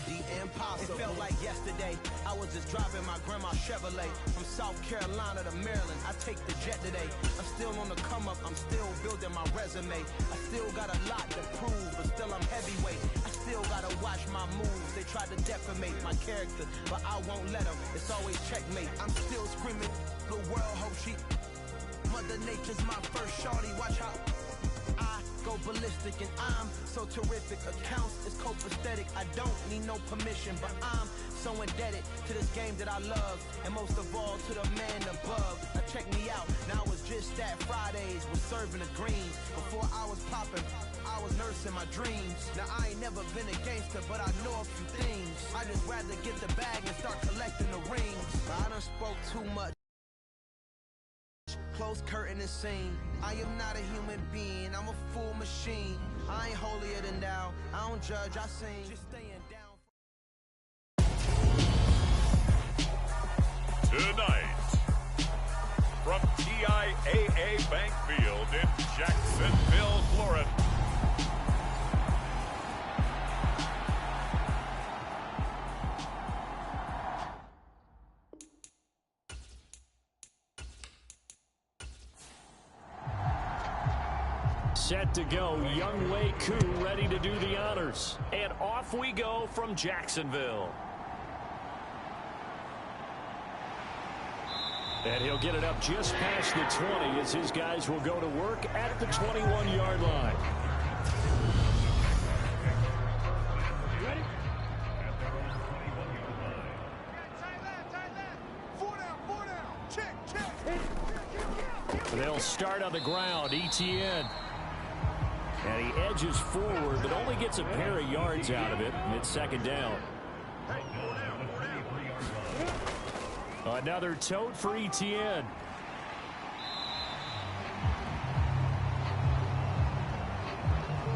the impossible. It felt like yesterday. I was just driving my grandma's Chevrolet from South Carolina to Maryland. I take the jet today. I'm still on the come up. I'm still building my resume. I still got a lot to prove, but still I'm heavyweight. I still gotta watch my moves. They tried to defamate my character, but I won't let them. It's always checkmate. I'm still screaming. The world hope she. Mother Nature's my first shorty. Watch how I go ballistic, and I'm so terrific. Accounts is copacetic. I don't need no permission, but I'm so indebted to this game that I love, and most of all to the man above. Now check me out. Now it was just that Fridays was serving the greens. Before I was popping, I was nursing my dreams. Now I ain't never been a gangster, but I know a few things. I just rather get the bag and start collecting the rings. I done spoke too much. Close curtain and scene. I am not a human being, I'm a full machine. I ain't holier than thou, I don't judge, I sing. Just staying down. Tonight, from TIAA Bank Field in Jacksonville, Florida. Set to go, Young Wei Koo ready to do the honors. And off we go from Jacksonville. And he'll get it up just past the 20 as his guys will go to work at the 21-yard line. Ready? They'll start on the ground. Etienne. And he edges forward, but only gets a pair of yards out of it. It's second down. Another tote for Etienne.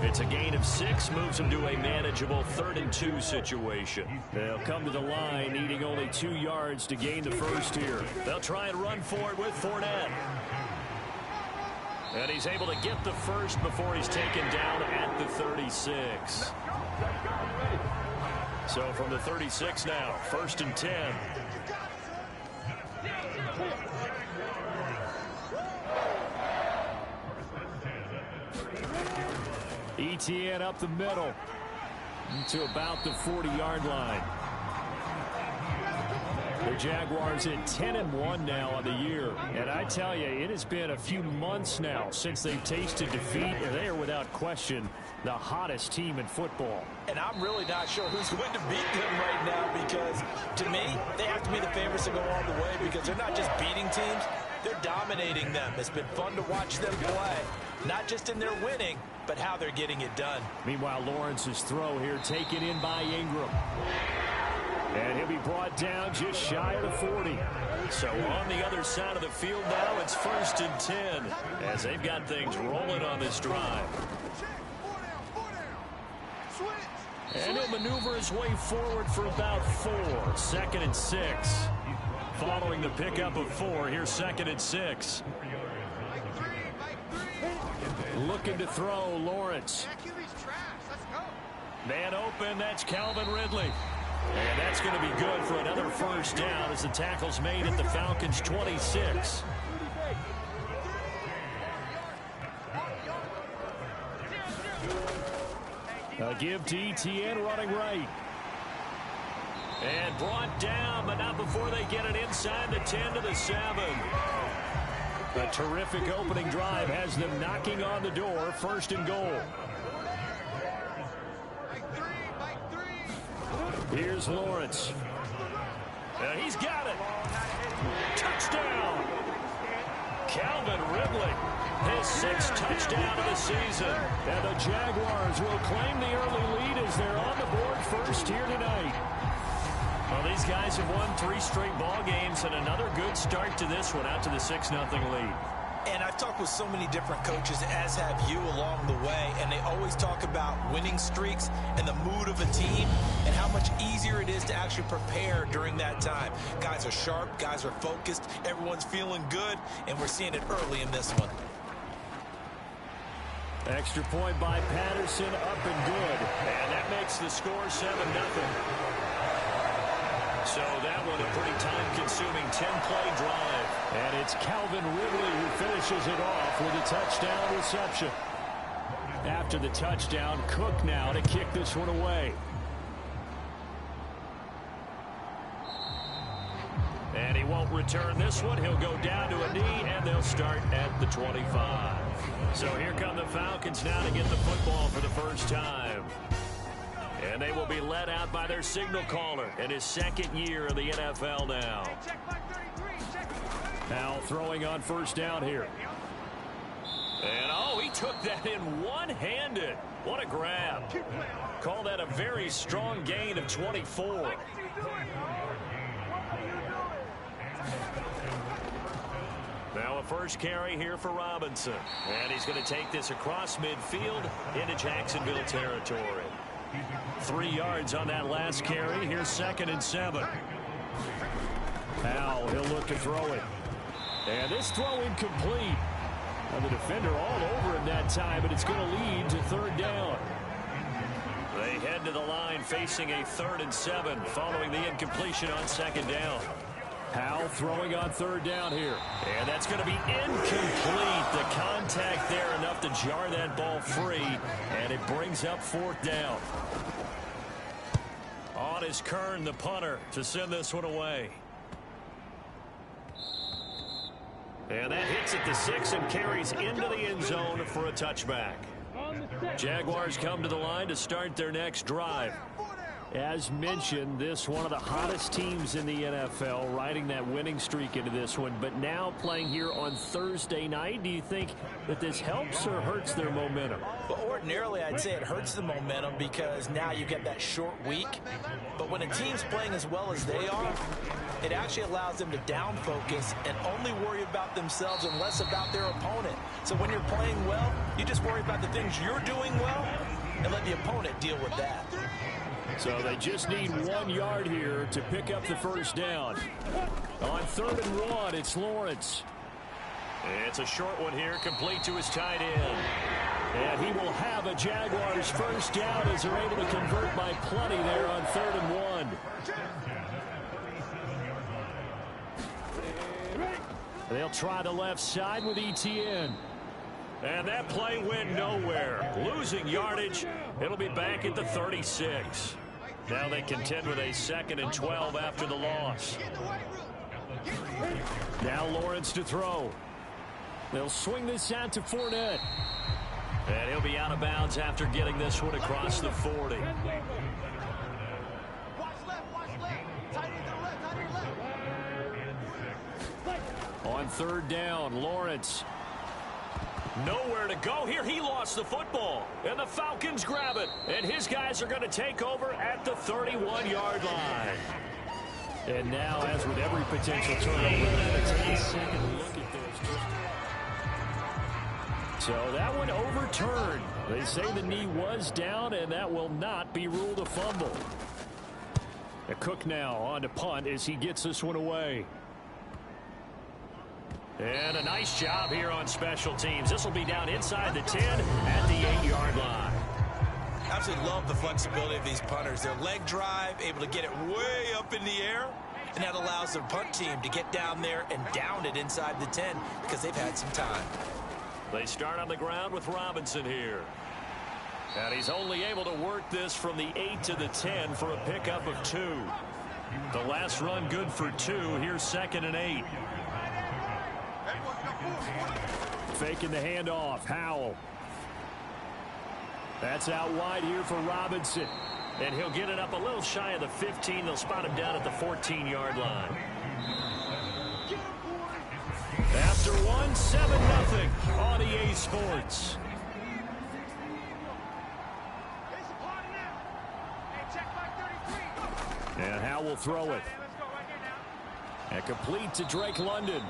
It's a gain of 6, moves him to a manageable 3rd-and-2 situation. They'll come to the line, needing only 2 yards to gain the first here. They'll try and run for it with Fournette. And he's able to get the first before he's taken down at the 36. So from the 36 now, 1st and 10. Etienne up the middle to about the 40-yard line. The Jaguars at 10-1 now on the year. And I tell you, it has been a few months now since they've tasted defeat, and they are without question the hottest team in football. And I'm really not sure who's going to beat them right now, because to me, they have to be the favorites to go all the way, because they're not just beating teams, they're dominating them. It's been fun to watch them play, not just in their winning, but how they're getting it done. Meanwhile, Lawrence's throw here taken in by Ingram. And he'll be brought down just shy of the 40. So on the other side of the field now, it's 1st and 10 as they've got things rolling on this drive. And he'll maneuver his way forward for about 4. 2nd and 6. Following the pickup of 4, here's 2nd and 6. Looking to throw, Lawrence. Man open, that's Calvin Ridley. And that's going to be good for another first down as the tackle's made at the Falcons' 26. A give to Etienne running right. And brought down, but not before they get it inside the 10 to the 7. A terrific opening drive has them knocking on the door, 1st and goal. Here's Lawrence. And he's got it. Touchdown. Calvin Ridley, his 6th touchdown of the season. And the Jaguars will claim the early lead as they're on the board first here tonight. Well, these guys have won 3 straight ball games, and another good start to this one out to the 6-0 lead. And I've talked with so many different coaches, as have you, along the way, and they always talk about winning streaks and the mood of a team and how much easier it is to actually prepare during that time. Guys are sharp, guys are focused, everyone's feeling good, and we're seeing it early in this one. Extra point by Patterson, up and good. And that makes the score 7-0. So that one a pretty time-consuming 10-play drive. And it's Calvin Ridley who finishes it off with a touchdown reception. After the touchdown, Cook now to kick this one away. And he won't return this one. He'll go down to a knee, and they'll start at the 25. So here come the Falcons now to get the football for the first time. And they will be led out by their signal caller in his second year of the NFL now. Now throwing on first down here. And, oh, he took that in one-handed. What a grab. Call that a very strong gain of 24. Now a first carry here for Robinson. And he's going to take this across midfield into Jacksonville territory. 3 yards on that last carry. Here's 2nd and 7. Now he'll look to throw it. And this throw incomplete. Now the defender all over him that time, but it's going to lead to 3rd down. They head to the line facing a 3rd and 7 following the incompletion on 2nd down. Howell throwing on 3rd down here. And that's going to be incomplete. The contact there enough to jar that ball free. And it brings up 4th down. On is Kern, the punter, to send this one away. And that hits at the 6 and carries into the end zone for a touchback. Jaguars come to the line to start their next drive. As mentioned, this one of the hottest teams in the NFL, riding that winning streak into this one, but now playing here on Thursday night. Do you think that this helps or hurts their momentum? Well, ordinarily, I'd say it hurts the momentum because now you get that short week. But when a team's playing as well as they are, it actually allows them to down focus and only worry about themselves and less about their opponent. So when you're playing well, you just worry about the things you're doing well and let the opponent deal with that. So they just need 1 yard here to pick up the first down. On 3rd and 1, it's Lawrence. It's a short one here, complete to his tight end. And he will have a Jaguars first down as they're able to convert by plenty there on 3rd and 1. They'll try the left side with ETN. And that play went nowhere. Losing yardage. It'll be back at the 36. Now they contend with a 2nd and 12 after the loss. Now Lawrence to throw. They'll swing this out to Fournette. And he'll be out of bounds after getting this one across the 40. On 3rd down, Lawrence. Nowhere to go here. He lost the football. And the Falcons grab it. And his guys are going to take over at the 31-yard line. And now, as with every potential turnover, let's take a second look at this. So that one overturned. They say the knee was down, and that will not be ruled a fumble. A Cook now on to punt as he gets this one away. And a nice job here on special teams. This will be down inside the 10 at the 8-yard line. Absolutely love the flexibility of these punters. Their leg drive, able to get it way up in the air, and that allows their punt team to get down there and down it inside the 10 because they've had some time. They start on the ground with Robinson here. And he's only able to work this from the 8 to the 10 for a pickup of 2. The last run good for 2. Here's 2nd and 8. Faking the handoff. Howell. That's out wide here for Robinson. And he'll get it up a little shy of the 15. They'll spot him down at the 14-yard line. After one, 7-0 on EA Sports. And Howell will throw it. And complete to Drake London.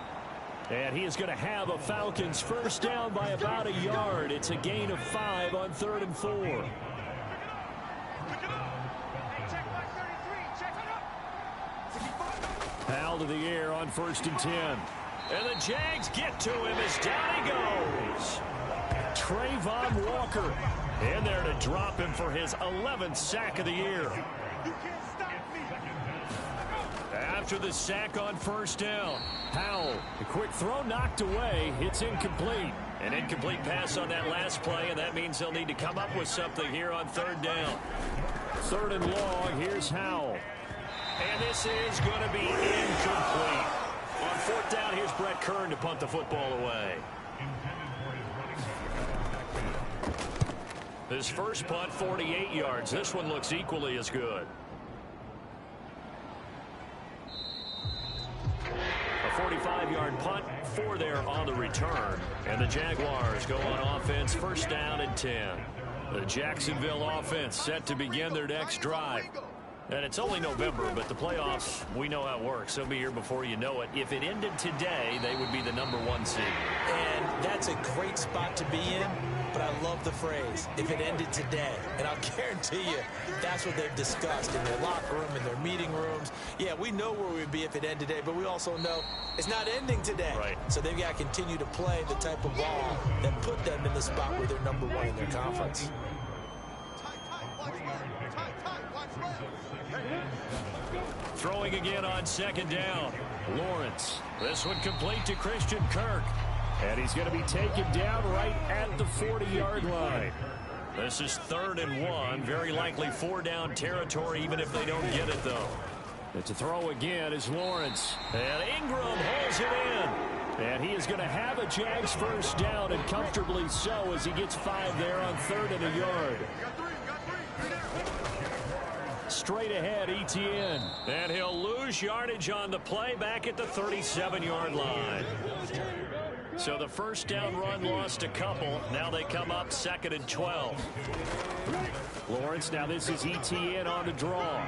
And he is going to have a Falcons first down by about a yard. It's a gain of 5 on 3rd and 4. Howell to the air on 1st and 10. And the Jags get to him as down he goes. Trayvon Walker in there to drop him for his 11th sack of the year. After the sack on first down, Howell, a quick throw knocked away. It's incomplete. An incomplete pass on that last play, and that means they'll need to come up with something here on third down. Third and long, here's Howell. And this is going to be incomplete. On fourth down, here's Brett Kern to punt the football away. His first punt, 48 yards. This one looks equally as good. A 45-yard punt, 4 there on the return. And the Jaguars go on offense, first down and 10. The Jacksonville offense set to begin their next drive. And it's only November, but the playoffs, we know how it works. They'll be here before you know it. If it ended today, they would be the #1 seed. And that's a great spot to be in, but I love the phrase, if it ended today. And I'll guarantee you, that's what they've discussed in their locker room, in their meeting rooms. Yeah, we know where we'd be if it ended today, but we also know it's not ending today. Right. So they've got to continue to play the type of ball that put them in the spot where they're #1 in their conference. Throwing again on second down. Lawrence. This one complete to Christian Kirk. And he's going to be taken down right at the 40-yard line. This is 3rd and 1. Very likely 4-down territory, even if they don't get it, though. And to throw again is Lawrence. And Ingram holds it in. And he is going to have a Jags first down, and comfortably so, as he gets 5 there on 3rd and a yard. Straight ahead, Etienne. And he'll lose yardage on the play back at the 37-yard line. So the first down run lost a couple. Now they come up 2nd and 12. Lawrence, now this is Etienne on the draw.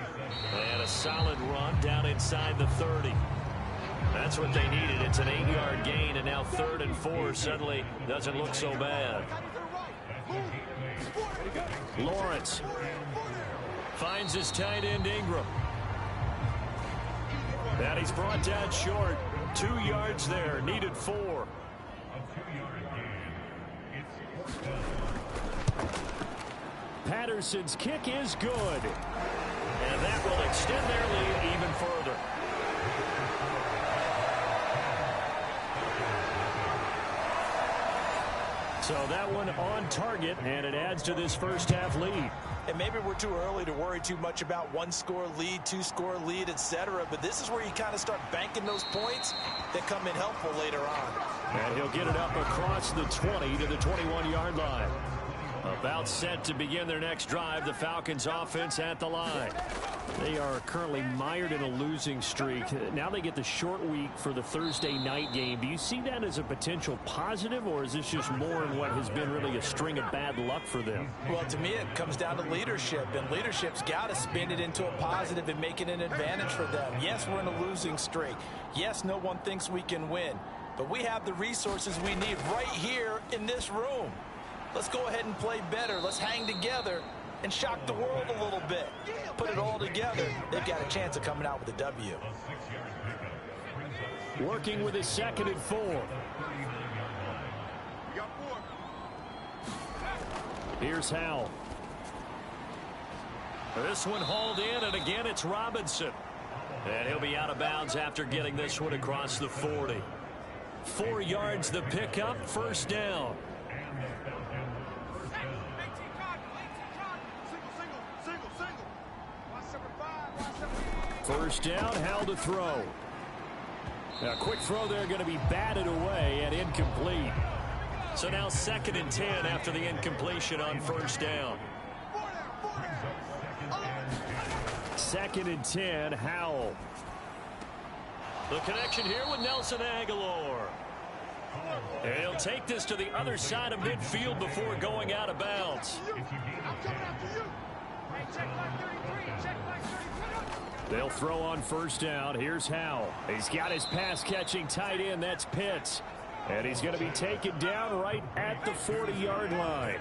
And a solid run down inside the 30. That's what they needed. It's an 8-yard gain, and now 3rd and 4 suddenly doesn't look so bad. Lawrence finds his tight end Ingram. And he's brought down short. 2 yards there, needed 4. Patterson's kick is good. And that will extend their lead even further. So that one on target, and it adds to this first half lead. And maybe we're too early to worry too much about 1-score lead, 2-score lead, etc. But this is where you kind of start banking those points that come in helpful later on. And he'll get it up across the 20 to the 21-yard line. About set to begin their next drive, the Falcons offense at the line. They are currently mired in a losing streak. Now they get the short week for the Thursday night game. Do you see that as a potential positive, or is this just more in what has been really a string of bad luck for them? Well, to me, it comes down to leadership, and leadership's got to spin it into a positive and make it an advantage for them. Yes, we're in a losing streak. Yes, no one thinks we can win, but we have the resources we need right here in this room. Let's go ahead and play better. Let's hang together and shock the world a little bit. Put it all together. They've got a chance of coming out with a W. Working with his 2nd and 4. Here's Howell. This one hauled in, and again it's Robinson. And he'll be out of bounds after getting this one across the 40. 4 yards the pickup, first down. First down, Howell to throw. A quick throw there, going to be batted away and incomplete. So now 2nd and 10 after the incompletion on first down. 2nd and 10, Howell. The connection here with Nelson Aguilar. And he'll take this to the other side of midfield before going out of bounds. They'll throw on first down. Here's Howell. He's got his pass-catching tight end. That's Pitts. And he's going to be taken down right at the 40-yard line.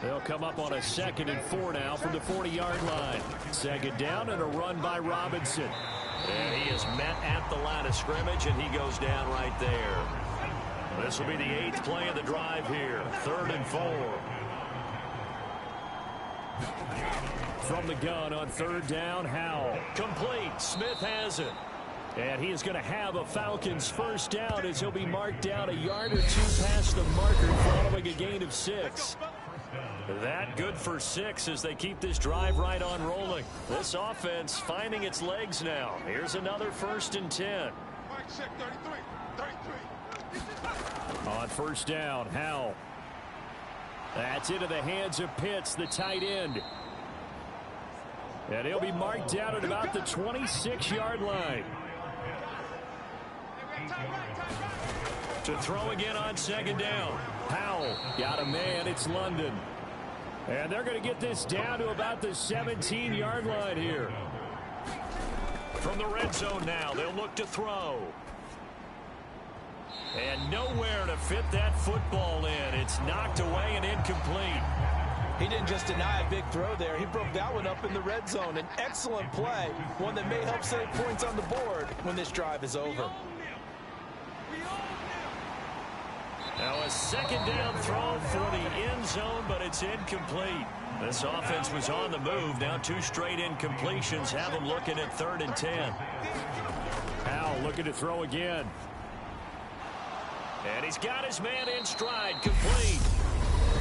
They'll come up on a 2nd and 4 now from the 40-yard line. 2nd down and a run by Robinson. And he is met at the line of scrimmage, and he goes down right there. This will be the 8th play of the drive here. 3rd and 4. From the gun on 3rd down, Howell. Complete. Smith has it. And he is going to have a Falcons first down as he'll be marked down a yard or 2 past the marker following a gain of 6. That good for 6 as they keep this drive right on rolling. This offense finding its legs now. Here's another 1st and 10. On 1st down, Howell. That's into the hands of Pitts, the tight end. And he'll be marked down at about the 26-yard line. To throw again on 2nd down. Howell got a man. It's London. And they're going to get this down to about the 17-yard line here. From the red zone now, they'll look to throw. And nowhere to fit that football in. It's knocked away and incomplete. He didn't just deny a big throw there. He broke that one up in the red zone. An excellent play, one that may help save points on the board when this drive is over. Now a 2nd down throw for the end zone, but it's incomplete. This offense was on the move. Now 2 straight incompletions have them looking at 3rd and 10. Howell looking to throw again. And he's got his man in stride, complete.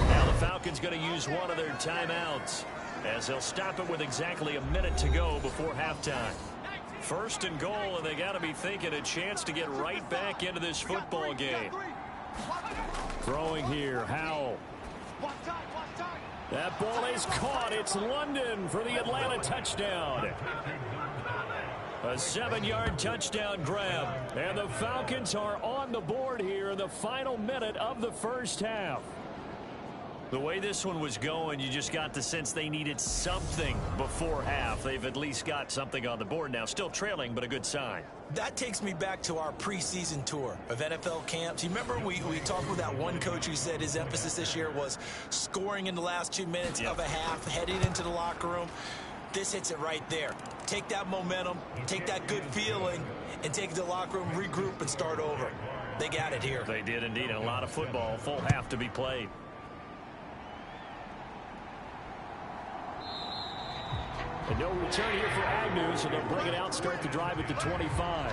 Now the Falcons going to use one of their timeouts as they'll stop it with exactly a minute to go before halftime. 1st and goal, and they got to be thinking a chance to get right back into this football game. Throwing here, Howell. That ball is caught. It's London for the Atlanta touchdown. A 7-yard touchdown grab. And the Falcons are on the board here in the final minute of the first half. The way this one was going, you just got the sense they needed something before half. They've at least got something on the board now. Still trailing, but a good sign. That takes me back to our preseason tour of NFL camps. You remember we talked with that one coach who said his emphasis this year was scoring in the last 2 minutes of a half, heading into the locker room. This hits it right there. Take that momentum, take that good feeling, and take it to the locker room, regroup, and start over. They got it here. They did indeed. A lot of football, full half to be played. And no return here for Agnew, so they'll bring it out, start the drive at the 25.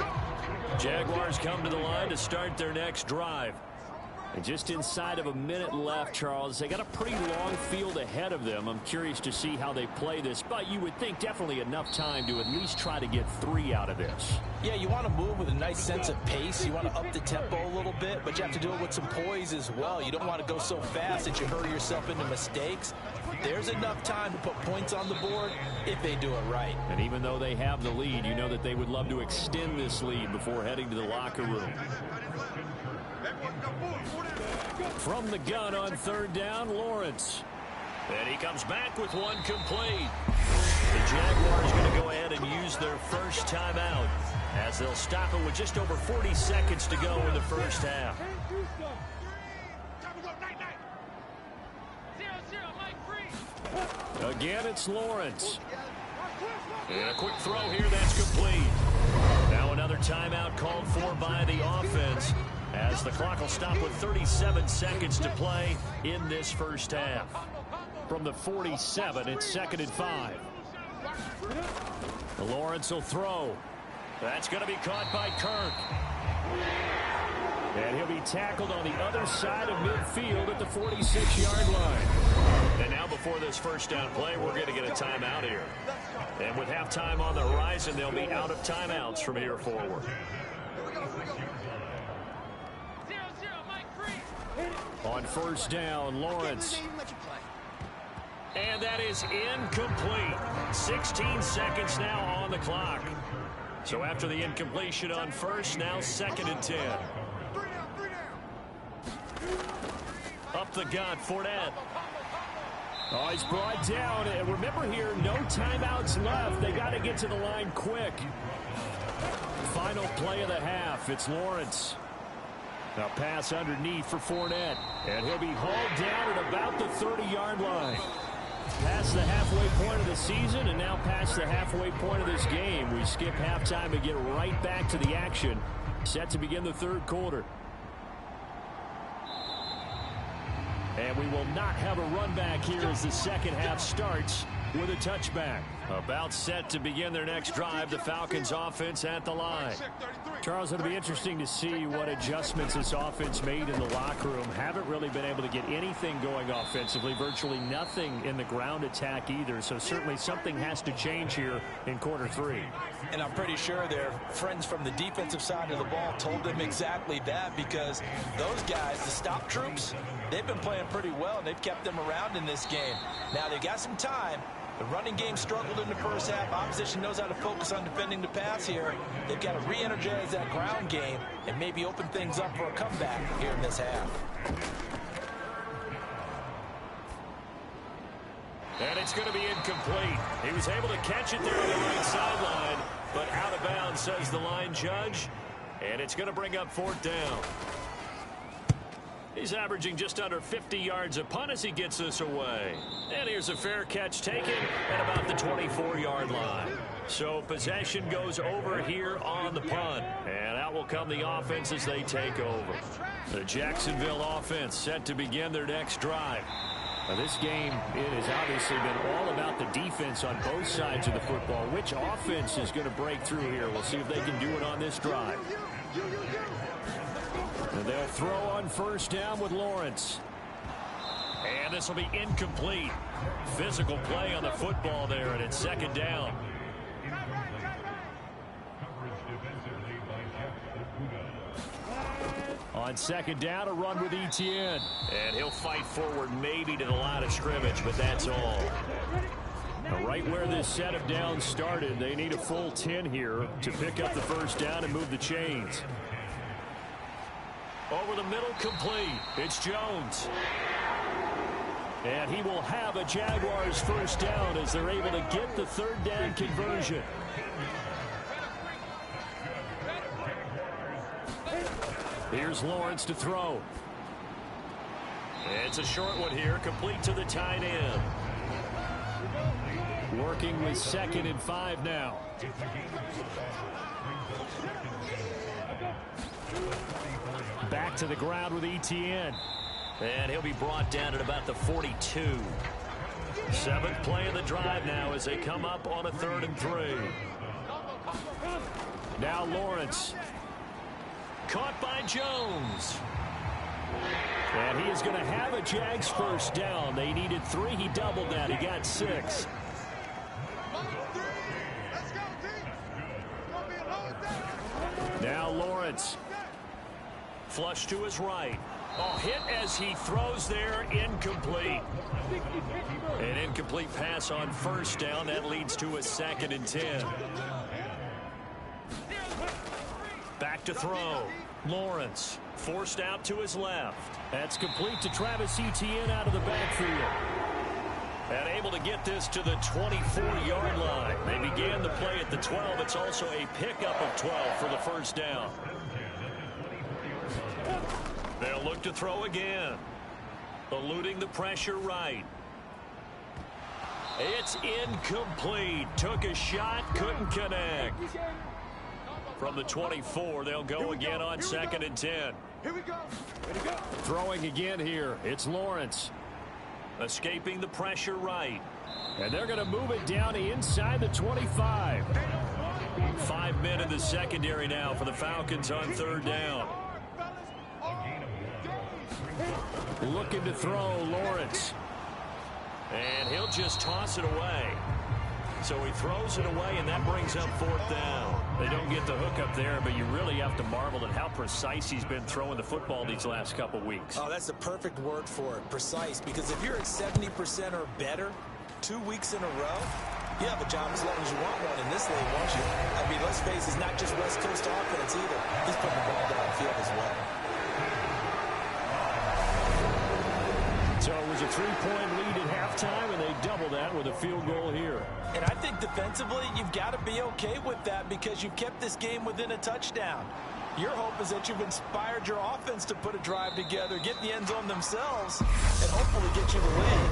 Jaguars come to the line to start their next drive. And just inside of a minute left, Charles. They got a pretty long field ahead of them. I'm curious to see how they play this, but you would think definitely enough time to at least try to get 3 out of this. Yeah, you want to move with a nice sense of pace. You want to up the tempo a little bit, but you have to do it with some poise as well. You don't want to go so fast that you hurry yourself into mistakes. There's enough time to put points on the board if they do it right. And even though they have the lead, you know that they would love to extend this lead before heading to the locker room. From the gun on 3rd down, Lawrence. And he comes back with one complete. The Jaguars going to go ahead and use their first timeout as they'll stop it with just over 40 seconds to go in the first half. Again, it's Lawrence. And a quick throw here, that's complete. Now another timeout called for by the offense as the clock will stop with 37 seconds to play in this first half. From the 47, it's 2nd and 5. Lawrence will throw. That's going to be caught by Kirk. And he'll be tackled on the other side of midfield at the 46-yard line. And now before this first down play, we're going to get a timeout here. And with halftime on the horizon, they'll be out of timeouts from here forward. On 1st down, Lawrence. And that is incomplete. 16 seconds now on the clock. So after the incompletion on 1st, now 2nd and 10. Up the gut, Fournette. Oh, he's brought down. And remember here, no timeouts left. They got to get to the line quick. Final play of the half. It's Lawrence. Now pass underneath for Fournette. And he'll be hauled down at about the 30-yard line. Past the halfway point of the season and now past the halfway point of this game. We skip halftime and get right back to the action. Set to begin the 3rd quarter. And we will not have a run back here as the second half starts with a touchback. About set to begin their next drive, the Falcons offense at the line. Charles, it'll be interesting to see what adjustments this offense made in the locker room. Haven't really been able to get anything going offensively, virtually nothing in the ground attack either. So certainly something has to change here in quarter three. And I'm pretty sure their friends from the defensive side of the ball told them exactly that, because those guys, the stop troops, they've been playing pretty well, and they've kept them around in this game. Now they've got some time. The running game struggled in the first half. Opposition knows how to focus on defending the pass here. They've got to re-energize that ground game and maybe open things up for a comeback here in this half. And it's going to be incomplete. He was able to catch it there on the right sideline, but out of bounds, says the line judge. And it's going to bring up fourth down. He's averaging just under 50 yards a punt as he gets this away. And here's a fair catch taken at about the 24-yard line. So possession goes over here on the punt. And out will come the offense as they take over. The Jacksonville offense set to begin their next drive. Now this game, it has obviously been all about the defense on both sides of the football. Which offense is going to break through here? We'll see if they can do it on this drive. And they'll throw on first down with Lawrence. And this will be incomplete. Physical play on the football there, and it's second down. On second down, a run with Etienne. And he'll fight forward maybe to the line of scrimmage, but that's all. Now, right where this set of downs started, they need a full 10 here to pick up the first down and move the chains. Over the middle, complete. It's Jones. And he will have a Jaguars first down as they're able to get the third down conversion. Here's Lawrence to throw. It's a short one here, complete to the tight end. Working with 2nd and 5 now. Back to the ground with Etienne. And he'll be brought down at about the 42. 7th play of the drive now as they come up on a 3rd and 3. Now Lawrence. Caught by Jones. And he is going to have a Jags first down. They needed 3. He doubled that. He got 6. Now Lawrence. Flush to his right. Oh, hit as he throws there, incomplete. An incomplete pass on first down. That leads to a 2nd and 10. Back to throw. Lawrence forced out to his left. That's complete to Travis Etienne out of the backfield. And able to get this to the 24-yard line. They began the play at the 12. It's also a pickup of 12 for the first down. They'll look to throw again. Eluding the pressure right. It's incomplete. Took a shot, couldn't connect. From the 24, they'll go again on 2nd and 10. Here we go. Throwing again here. It's Lawrence. Escaping the pressure right. And they're going to move it down inside the 25. 5 men in the secondary now for the Falcons on 3rd down. Looking to throw, Lawrence. And he'll just toss it away. So he throws it away, and that brings up 4th down. They don't get the hook up there, but you really have to marvel at how precise he's been throwing the football these last couple weeks. Oh, that's the perfect word for it, precise. Because if you're at 70% or better 2 weeks in a row, you have a job as long as you want one in this league, won't you? I mean, let's face it, it's not just West Coast offense either. He's putting the ball downfield as well. So it was a 3-point lead at halftime, and they double that with a field goal here. And I think defensively, you've got to be okay with that because you've kept this game within a touchdown. Your hope is that you've inspired your offense to put a drive together, get in the end zone themselves, and hopefully get you the lead.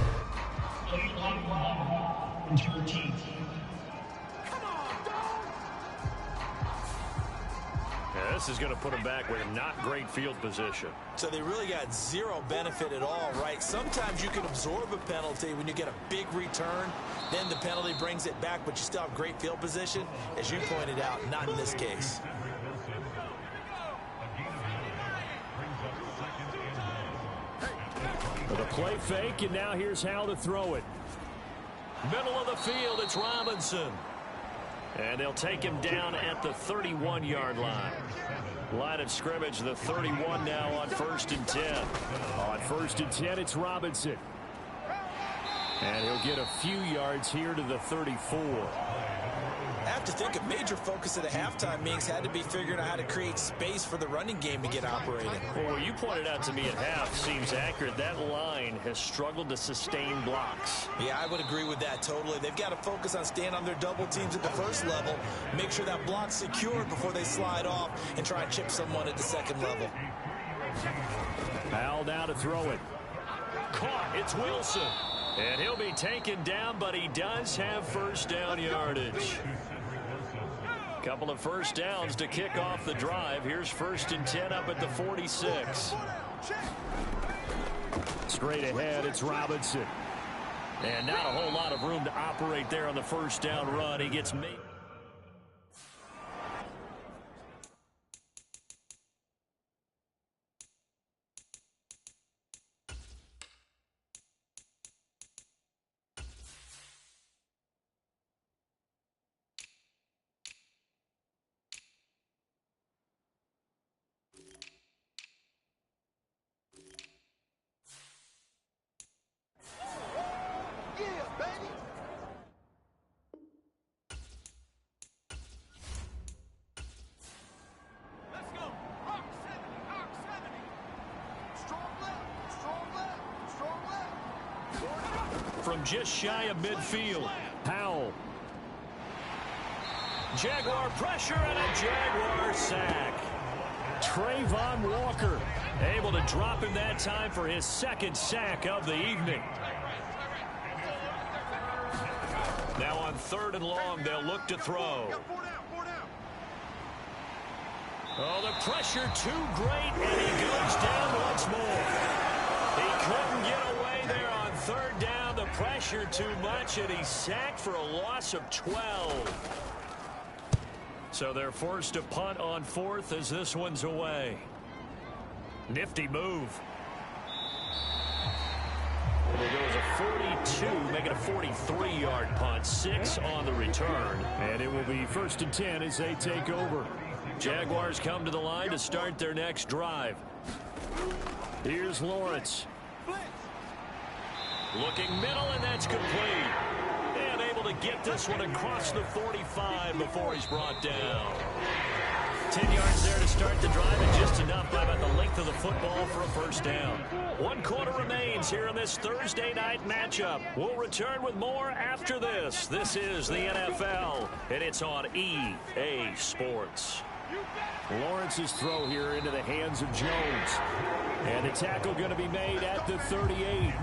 this is going to put them back with not great field position. So they really got zero benefit at all, right? Sometimes you can absorb a penalty when you get a big return. Then the penalty brings it back, but you still have great field position. As you pointed out, not in this case. With a play fake, and now here's how to throw it. Middle of the field, it's Robinson. And they'll take him down at the 31-yard line. Line of scrimmage, the 31 now on 1st and 10. On 1st and 10, it's Robinson. And he'll get a few yards here to the 34. I have to think a major focus of the halftime meetings had to be figuring out how to create space for the running game to get operating. Well, what you pointed out to me at half seems accurate. That line has struggled to sustain blocks. Yeah, I would agree with that totally. They've got to focus on staying on their double teams at the first level, make sure that block's secured before they slide off, and try and chip someone at the second level. Al now to throw it. Caught, it's Wilson. And he'll be taken down, but he does have first down yardage. Couple of first downs to kick off the drive. Here's 1st and 10 up at the 46. Straight ahead, it's Robinson. And not a whole lot of room to operate there on the first down run. He gets made. From just shy of midfield, Powell. Jaguar pressure and a Jaguar sack. Trayvon Walker Able to drop him that time for his 2nd sack of the evening. Now on 3rd and long, they'll look to throw. Oh, the pressure too great, and he goes down once more. He couldn't get away there on 3rd down. The pressure too much, and he's sacked for a loss of 12. So they're forced to punt on 4th as this one's away. Nifty move. It'll go as a 42, make it a 43-yard punt. 6 on the return. And it will be 1st and 10 as they take over. Jaguars come to the line to start their next drive. Here's Lawrence. Looking middle, and that's complete. And able to get this one across the 45 before he's brought down. 10 yards there to start the drive, and just enough by about the length of the football for a first down. 1 quarter remains here in this Thursday night matchup. We'll return with more after this. This is the NFL, and it's on EA Sports. Lawrence's throw here into the hands of Jones. And the tackle going to be made at the 38.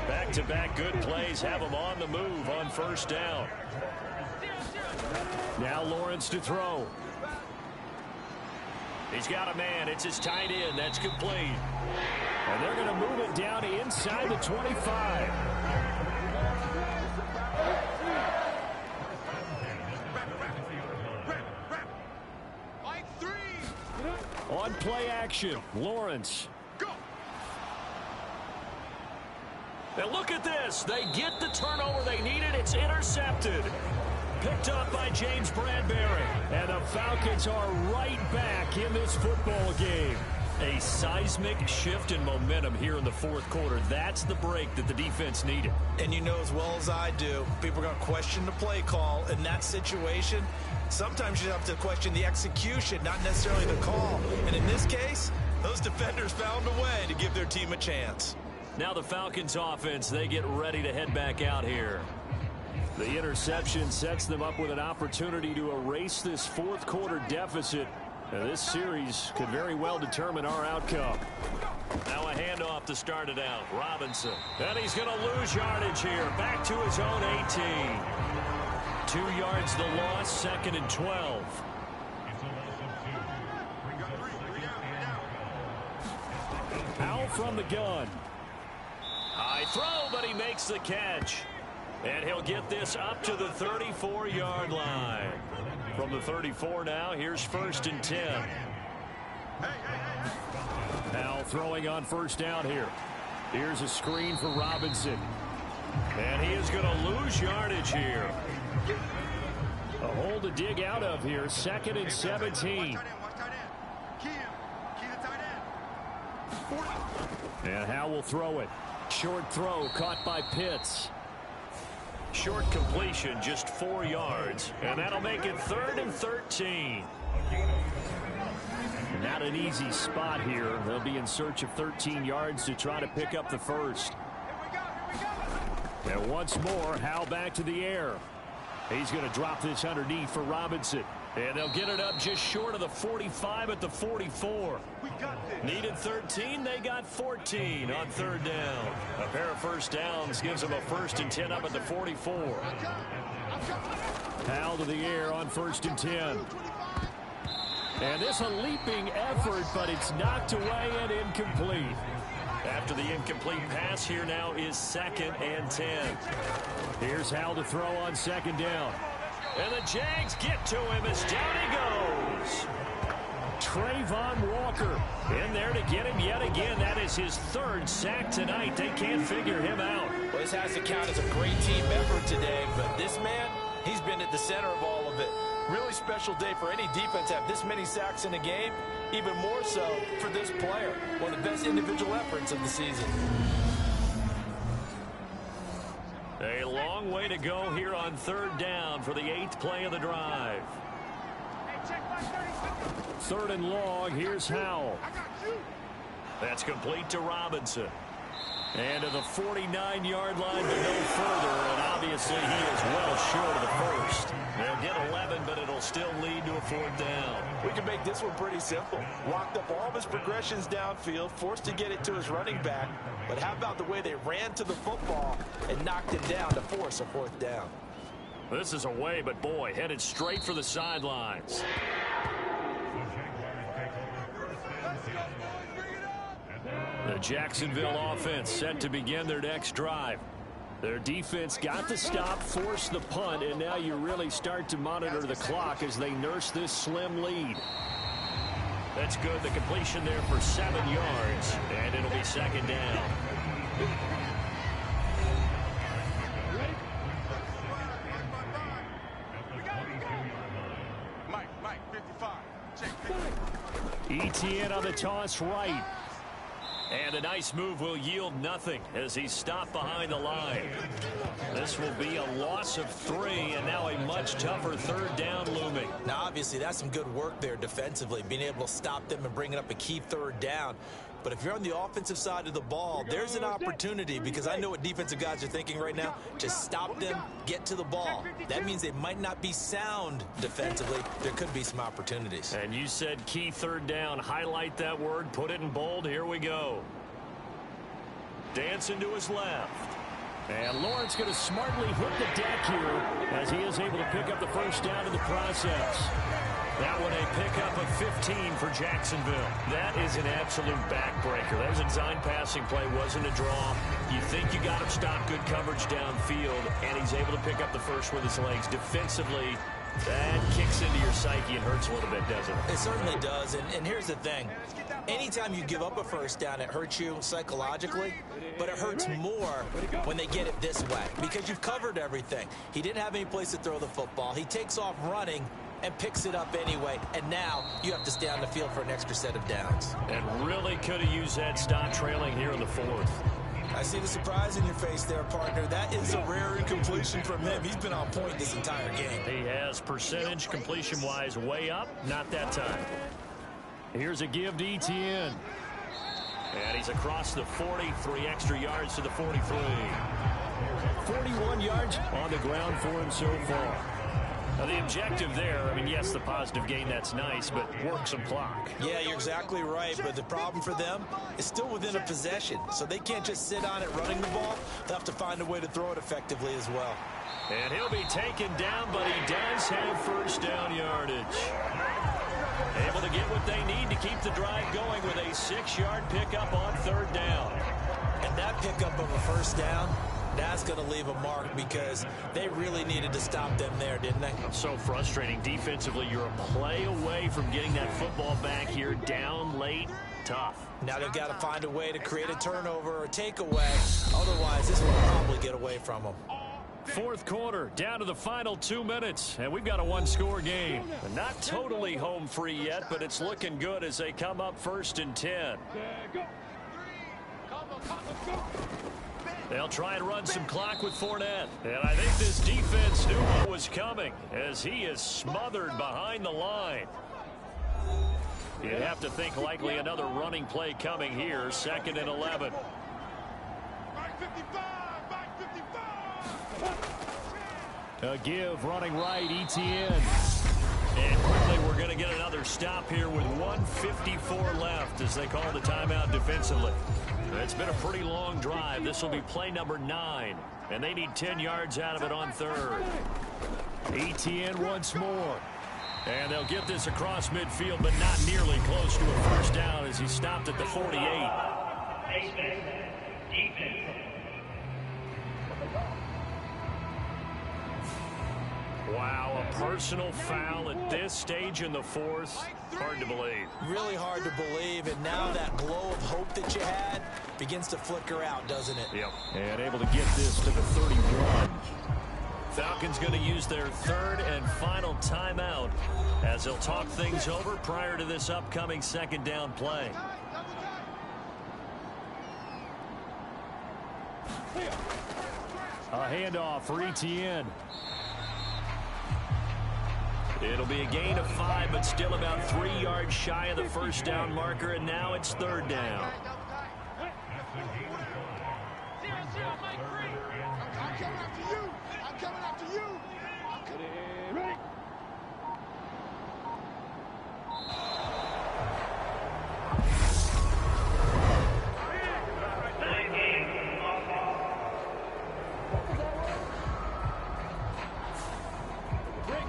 Back-to-back good plays have him on the move on first down. Now Lawrence to throw. He's got a man. It's his tight end. That's complete. And they're going to move it down inside the 25. On play action, Lawrence. And look at this. They get the turnover they needed. It's intercepted. Picked up by James Bradbury. And the Falcons are right back in this football game. A seismic shift in momentum here in the 4th quarter. That's the break that the defense needed. And you know as well as I do, people are going to question the play call in that situation. Sometimes you have to question the execution, not necessarily the call. And in this case, those defenders found a way to give their team a chance. Now the Falcons offense, they get ready to head back out here. The interception sets them up with an opportunity to erase this 4th quarter deficit. Now this series could very well determine our outcome. Now a handoff to start it out. Robinson. And he's going to lose yardage here. Back to his own 18. 2 yards the loss, 2nd and 12. from the gun. High throw, but he makes the catch. And he'll get this up to the 34-yard line. From the 34 now, here's 1st and 10. Now throwing on 1st down here. Here's a screen for Robinson. And he is going to lose yardage here. A hole to dig out of here. 2nd and 17. And Howe will throw it. Short throw caught by Pitts. Short completion, just 4 yards. And that'll make it 3rd and 13. Not an easy spot here. They'll be in search of 13 yards to try to pick up the first. And once more, Howe back to the air. He's going to drop this underneath for Robinson. And they'll get it up just short of the 45 at the 44. Needed 13. They got 14 on 3rd down. A pair of 1st downs gives them a 1st and 10 up at the 44. Howe to the air on 1st and 10. And this a leaping effort, but it's knocked away and incomplete. After the incomplete pass, here now is 2nd and 10. Here's Howe to throw on 2nd down. And the Jags get to him as down he goes. Trayvon Walker in there to get him yet again. That is his 3rd sack tonight. They can't figure him out. Well, this has to count as a great team effort today, but this man, he's been at the center of all of it. Really special day for any defense to have this many sacks in a game. Even more so for this player. One of the best individual efforts of the season. A long way to go here on 3rd down for the 8th play of the drive. 3rd and long. Here's Howell. That's complete to Robinson. And to the 49-yard line, but no further. And obviously he is well short of the first. They'll get 11, but it'll still lead to a 4th down. We can make this one pretty simple. Locked up all of his progressions downfield, forced to get it to his running back. But how about the way they ran to the football and knocked him down to force a 4th down? This is away, but boy, headed straight for the sidelines. The Jacksonville offense set to begin their next drive. Their defense got the stop, forced the punt, and now you really start to monitor the clock as they nurse this slim lead. That's good. The completion there for 7 yards, and it'll be 2nd down. Mike, 55. Check. Etienne on the toss right. And a nice move will yield nothing as he's stopped behind the line. This will be a loss of 3, and now a much tougher 3rd down looming. Now, obviously, that's some good work there defensively, being able to stop them and bringing up a key 3rd down. But if you're on the offensive side of the ball, there's an opportunity, because I know what defensive guys are thinking right now. Just stop them, get to the ball. That means they might not be sound defensively. There could be some opportunities. And you said key 3rd down. Highlight that word, put it in bold. Here we go. Dancing to his left. And Lawrence going to smartly hit the deck here as he is able to pick up the 1st down in the process. That one a pickup of 15 for Jacksonville. That is an absolute backbreaker. That was a design passing play, wasn't a draw. You think you got him stopped, good coverage downfield, and he's able to pick up the first with his legs. Defensively, that kicks into your psyche and hurts a little bit, doesn't it? It certainly does, and here's the thing. Anytime you give up a 1st down, it hurts you psychologically, but it hurts more when they get it this way because you've covered everything. He didn't have any place to throw the football. He takes off running and picks it up anyway, and now you have to stay on the field for an extra set of downs. And really could have used that stop trailing here in the 4th. I see the surprise in your face there, partner. That is a rare incompletion from him. He's been on point this entire game. He has percentage completion-wise way up, not that time. Here's a give to Etienne. And he's across the 40, 3 extra yards to the 43. 41 yards on the ground for him so far. Now the objective there, I mean, yes, the positive gain, that's nice, but work some clock. Yeah, you're exactly right, but the problem for them is still within a possession, so they can't just sit on it running the ball. They'll have to find a way to throw it effectively as well. And he'll be taken down, but he does have 1st down yardage. Able to get what they need to keep the drive going with a 6-yard pickup on 3rd down. And that pickup of a 1st down, that's going to leave a mark because they really needed to stop them there, didn't they? So frustrating. Defensively, you're a play away from getting that football back here down late. Tough. Now they've got to find a way to create a turnover or takeaway. Otherwise, this will probably get away from them. 4th quarter, down to the final 2 minutes, and we've got a 1-score game. Not totally home free yet, but it's looking good as they come up 1st and 10. They'll try and run some clock with Fournette. And I think this defense knew what was coming as he is smothered behind the line. You'd have to think likely another running play coming here, 2nd and 11. A give running right, ETN. And quickly we're going to get another stop here with 1:54 left as they call the timeout defensively. It's been a pretty long drive. This will be play number 9. And they need 10 yards out of it on 3rd. ETN once more. And they'll get this across midfield, but not nearly close to a 1st down as he stopped at the 48. Wow, a personal foul at this stage in the 4th. Hard to believe. Really hard to believe, and now that glow of hope that you had begins to flicker out, doesn't it? Yep. And able to get this to the 31. Falcons going to use their 3rd and final timeout as they'll talk things over prior to this upcoming 2nd down play. A handoff for ETN. It'll be a gain of 5, but still about 3 yards shy of the 1st down marker, and now it's 3rd down.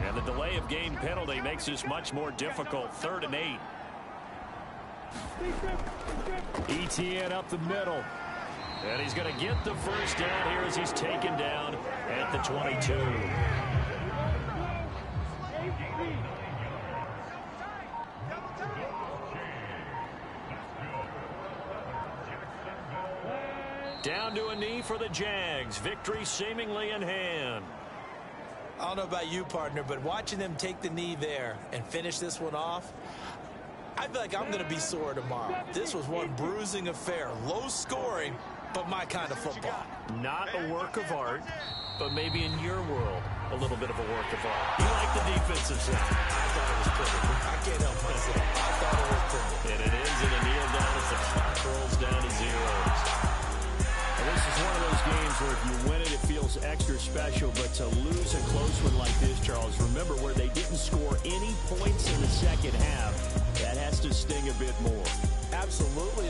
And the delay of game penalty makes this much more difficult. 3rd and 8. ETN up the middle. And he's going to get the 1st down here as he's taken down at the 22. Down to a knee for the Jags. Victory seemingly in hand. I don't know about you, partner, but watching them take the knee there and finish this one off, I feel like I'm going to be sore tomorrow. This was one bruising affair. Low scoring, but my kind of football. Not a work of art, but maybe in your world, a little bit of a work of art. You like the defensive side. I thought it was pretty. I can't help myself. I thought it was pretty. And it ends in a kneel down as the clock rolls down to 0. And this is one of those games where if you win it, it feels extra special. But to lose a close one like this, Charles, remember where they didn't score any points in the 2nd half, that has to sting a bit more. Absolutely.